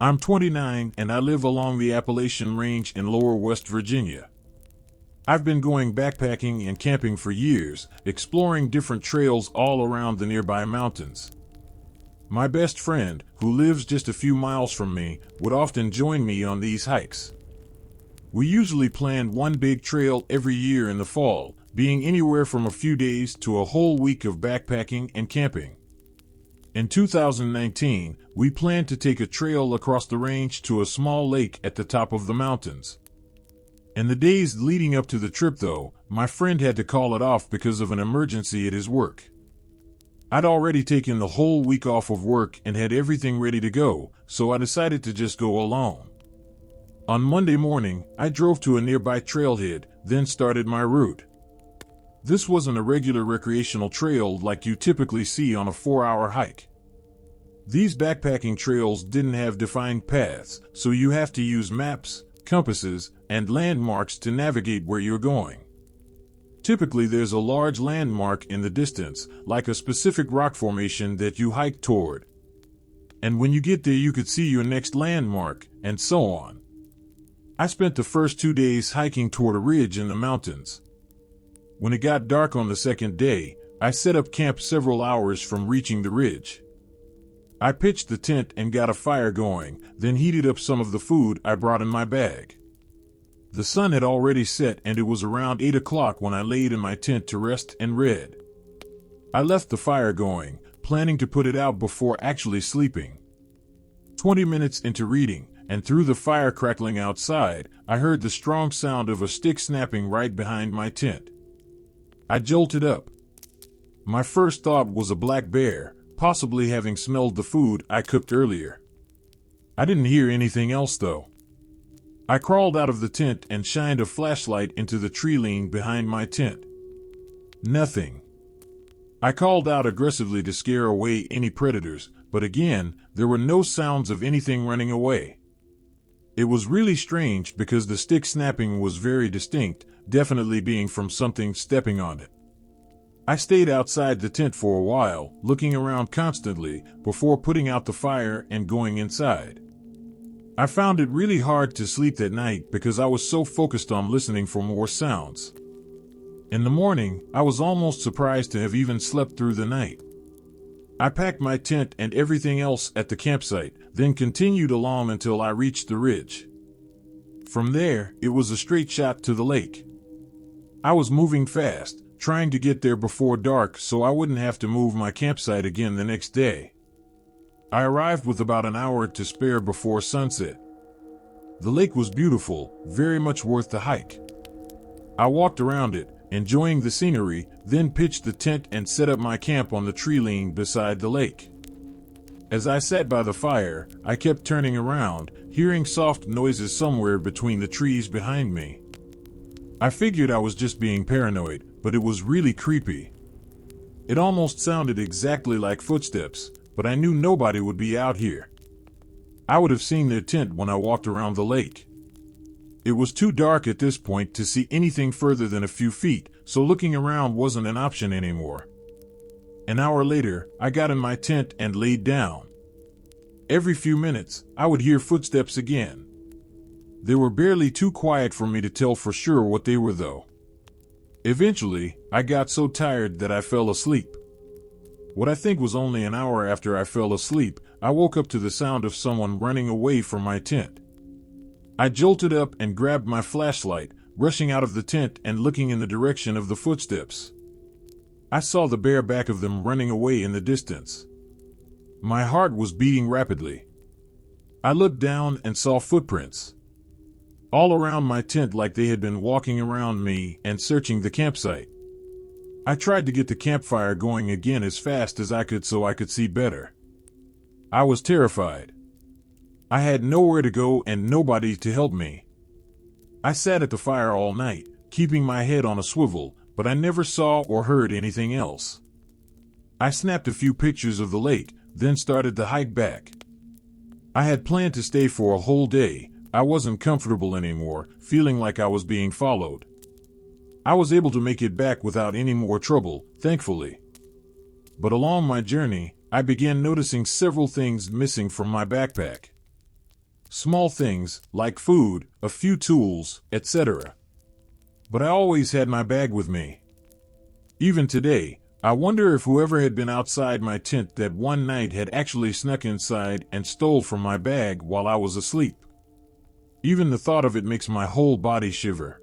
I'm 29 and I live along the Appalachian Range in lower West Virginia. I've been going backpacking and camping for years, exploring different trails all around the nearby mountains. My best friend, who lives just a few miles from me, would often join me on these hikes. We usually planned one big trail every year in the fall, being anywhere from a few days to a whole week of backpacking and camping. In 2019, we planned to take a trail across the range to a small lake at the top of the mountains. In the days leading up to the trip, though, my friend had to call it off because of an emergency at his work. I'd already taken the whole week off of work and had everything ready to go, so I decided to just go alone. On Monday morning, I drove to a nearby trailhead, then started my route. This wasn't a regular recreational trail like you typically see on a 4-hour hike. These backpacking trails didn't have defined paths, so you have to use maps, compasses, and landmarks to navigate where you're going. Typically, there's a large landmark in the distance, like a specific rock formation that you hike toward. And when you get there, you could see your next landmark, and so on. I spent the first 2 days hiking toward a ridge in the mountains. When it got dark on the second day, I set up camp several hours from reaching the ridge. I pitched the tent and got a fire going, then heated up some of the food I brought in my bag. The sun had already set and it was around 8 o'clock when I laid in my tent to rest and read. I left the fire going, planning to put it out before actually sleeping. 20 minutes into reading, and through the fire crackling outside, I heard the strong sound of a stick snapping right behind my tent. I jolted up. My first thought was a black bear, possibly having smelled the food I cooked earlier. I didn't hear anything else though. I crawled out of the tent and shined a flashlight into the tree line behind my tent. Nothing. I called out aggressively to scare away any predators, but again, there were no sounds of anything running away. It was really strange because the stick snapping was very distinct, definitely being from something stepping on it. I stayed outside the tent for a while, looking around constantly, before putting out the fire and going inside. I found it really hard to sleep that night because I was so focused on listening for more sounds. In the morning, I was almost surprised to have even slept through the night. I packed my tent and everything else at the campsite, then continued along until I reached the ridge. From there, it was a straight shot to the lake. I was moving fast, trying to get there before dark so I wouldn't have to move my campsite again the next day. I arrived with about an hour to spare before sunset. The lake was beautiful, very much worth the hike. I walked around it, enjoying the scenery, then pitched the tent and set up my camp on the tree line beside the lake. As I sat by the fire, I kept turning around, hearing soft noises somewhere between the trees behind me. I figured I was just being paranoid, but it was really creepy. It almost sounded exactly like footsteps, but I knew nobody would be out here. I would have seen their tent when I walked around the lake. It was too dark at this point to see anything further than a few feet, so looking around wasn't an option anymore. An hour later, I got in my tent and laid down. Every few minutes, I would hear footsteps again. They were barely too quiet for me to tell for sure what they were though. Eventually, I got so tired that I fell asleep. What I think was only an hour after I fell asleep, I woke up to the sound of someone running away from my tent. I jolted up and grabbed my flashlight, rushing out of the tent and looking in the direction of the footsteps. I saw the bare back of them running away in the distance. My heart was beating rapidly. I looked down and saw footprints all around my tent like they had been walking around me and searching the campsite. I tried to get the campfire going again as fast as I could so I could see better. I was terrified. I had nowhere to go and nobody to help me. I sat at the fire all night, keeping my head on a swivel, but I never saw or heard anything else. I snapped a few pictures of the lake, then started the hike back. I had planned to stay for a whole day. I wasn't comfortable anymore, feeling like I was being followed. I was able to make it back without any more trouble, thankfully. But along my journey, I began noticing several things missing from my backpack. Small things, like food, a few tools, etc. But I always had my bag with me. Even today, I wonder if whoever had been outside my tent that one night had actually snuck inside and stole from my bag while I was asleep. Even the thought of it makes my whole body shiver.